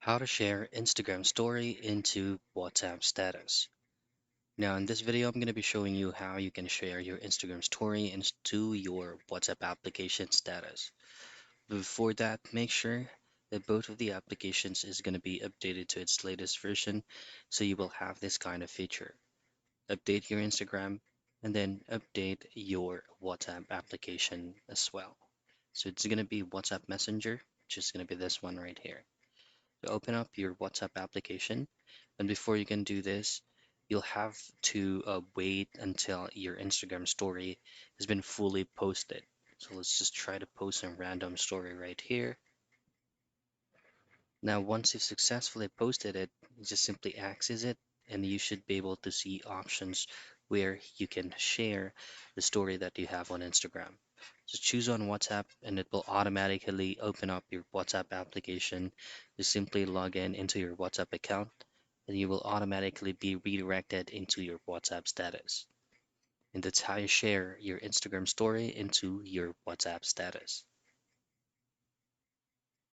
How to share Instagram story into WhatsApp status. Now in this video, I'm going to be showing you how you can share your Instagram story into your WhatsApp application status. Before that, make sure that both of the applications is going to be updated to its latest version, so you will have this kind of feature. Update your Instagram and then update your WhatsApp application as well. So it's going to be WhatsApp Messenger, which is going to be this one right here. To open up your WhatsApp application. And before you can do this, you'll have to wait until your Instagram story has been fully posted. So let's just try to post a random story right here. Now, once you've successfully posted it, just simply access it, and you should be able to see options where you can share the story that you have on Instagram. So choose on WhatsApp, and it will automatically open up your WhatsApp application. Just simply log in into your WhatsApp account, and you will automatically be redirected into your WhatsApp status. And that's how you share your Instagram story into your WhatsApp status.